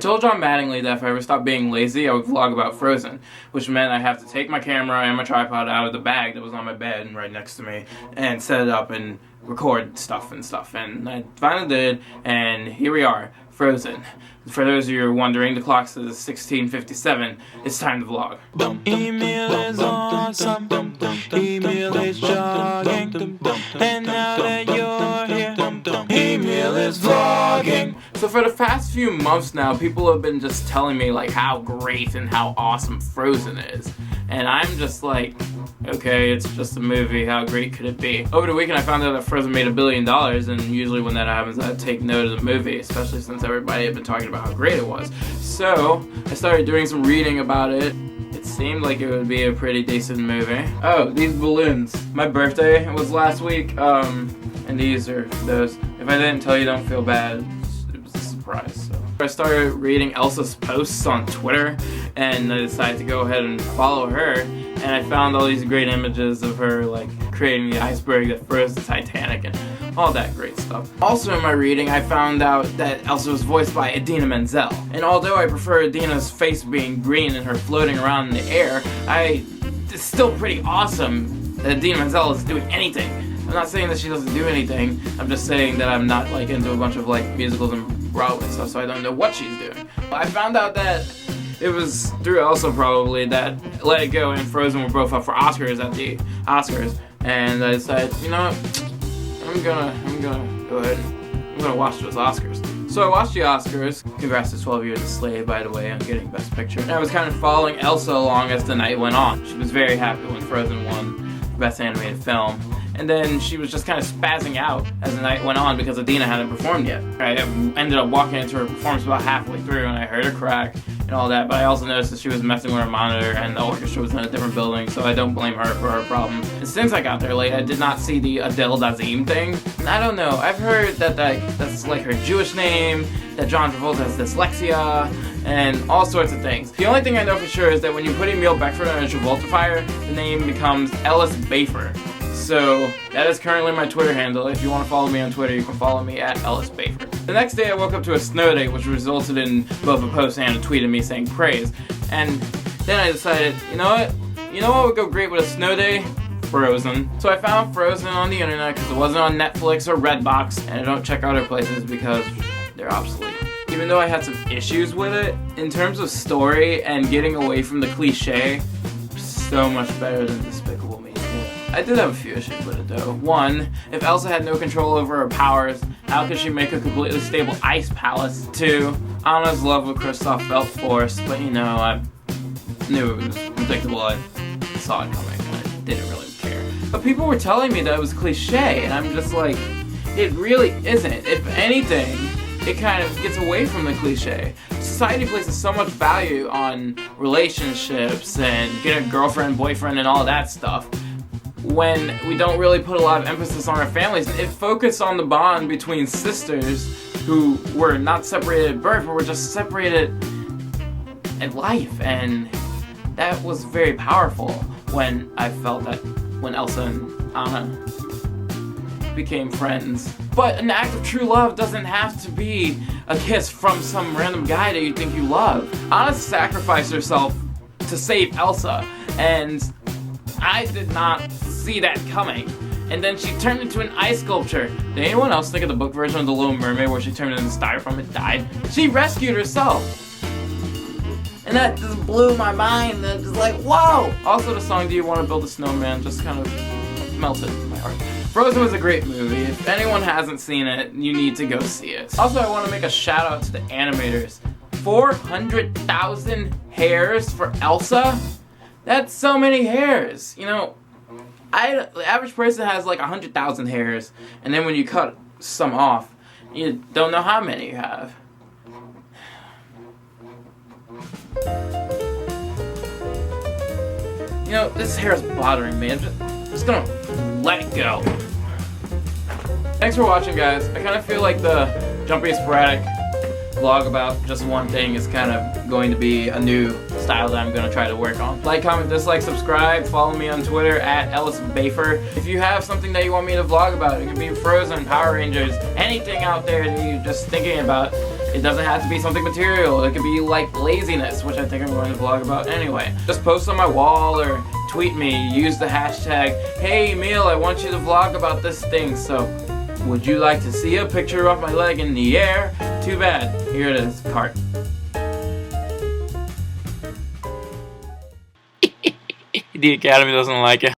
told John Mattingly that if I ever stopped being lazy, I would vlog about Frozen, which meant I have to take my camera and my tripod out of the bag that was on my bed and right next to me and set it up and record stuff. And I finally did, and here we are, Frozen. For those of you who are wondering, the clock says 16:57. It's time to vlog. Emil is awesome. Emil is jogging. And now that you're here, Emil is vlogging. So for the past few months now, people have been just telling me like how great and how awesome Frozen is. And I'm just like, okay, it's just a movie, how great could it be? Over the weekend I found out that Frozen made $1 billion, and usually when that happens I take note of the movie, especially since everybody had been talking about how great it was. So I started doing some reading about it. It seemed like it would be a pretty decent movie. Oh, these balloons. My birthday was last week, and these are those. If I didn't tell you, don't feel bad. It was a surprise. So I started reading Elsa's posts on Twitter, and I decided to go ahead and follow her, and I found all these great images of her like creating the iceberg that froze the Titanic and all that great stuff. Also in my reading, I found out that Elsa was voiced by Idina Menzel, and although I prefer Idina's face being green and her floating around in the air, it's still pretty awesome that Idina Menzel is doing anything. I'm not saying that she doesn't do anything, I'm just saying that I'm not like into a bunch of like musicals and Broadway stuff, so I don't know what she's doing. I found out that it was through Elsa probably that Let It Go and Frozen were both up for Oscars at the Oscars, and I decided, you know what, I'm gonna go ahead and I'm gonna watch those Oscars. So I watched the Oscars. Congrats to 12 Years a Slave, by the way, on getting Best Picture. And I was kind of following Elsa along as the night went on. She was very happy when Frozen won Best Animated Film. And then she was just kind of spazzing out as the night went on because Idina hadn't performed yet. I ended up walking into her performance about halfway through and I heard her crack and all that, but I also noticed that she was messing with her monitor and the orchestra was in a different building, so I don't blame her for her problem. And since I got there late, I did not see the Adele Dazeem thing. And I don't know, I've heard that that's like her Jewish name, that John Travolta has dyslexia, and all sorts of things. The only thing I know for sure is that when you put Emil Beckford on a Travolta fire, the name becomes Ellis Bayford. So that is currently my Twitter handle. If you want to follow me on Twitter, you can follow me at Ellis Bayford. The next day I woke up to a snow day, which resulted in both a post and a tweet of me saying praise. And then I decided, you know what would go great with a snow day? Frozen. So I found Frozen on the internet because it wasn't on Netflix or Redbox, and I don't check other places because they're obsolete. Even though I had some issues with it, in terms of story and getting away from the cliche, so much better than Despicable Me. I did have a few issues with it though. One, if Elsa had no control over her powers, how could she make a completely stable ice palace? Two, Anna's love with Kristoff felt forced, but you know, I knew it was predictable. I saw it coming and I didn't really care. But people were telling me that it was cliche, and I'm just like, it really isn't. If anything, it kind of gets away from the cliche. Society places so much value on relationships and getting a girlfriend, boyfriend, and all that stuff, when we don't really put a lot of emphasis on our families. It focused on the bond between sisters who were not separated at birth, but were just separated at life, and that was very powerful when I felt that when Elsa and Anna became friends. But an act of true love doesn't have to be a kiss from some random guy that you think you love. Anna sacrificed herself to save Elsa, and I did not see that coming. And then she turned into an ice sculpture. Did anyone else think of the book version of The Little Mermaid where she turned into styrofoam and died? She rescued herself. And that just blew my mind. That just like, whoa! Also the song Do You Want to Build a Snowman just kind of melted my heart. Frozen was a great movie. If anyone hasn't seen it, you need to go see it. Also, I want to make a shout out to the animators. 400,000 hairs for Elsa? That's so many hairs. You know, the average person has like 100,000 hairs, and then when you cut some off, you don't know how many you have. You know, this hair is bothering me. I'm just gonna let it go. Thanks for watching, guys. I kind of feel like the jumpy sporadic vlog about just one thing is kind of going to be a new style that I'm going to try to work on. Like, comment, dislike, subscribe, follow me on Twitter at Ellis Bayford. If you have something that you want me to vlog about, it could be Frozen, Power Rangers, anything out there that you're just thinking about, It doesn't have to be something material. It could be like laziness, which I think I'm going to vlog about anyway. Just post on my wall or tweet me. Use the hashtag, "Hey Emil, I want you to vlog about this thing." So, would you like to see a picture of my leg in the air? Too bad. Here it is, cart. The Academy doesn't like it.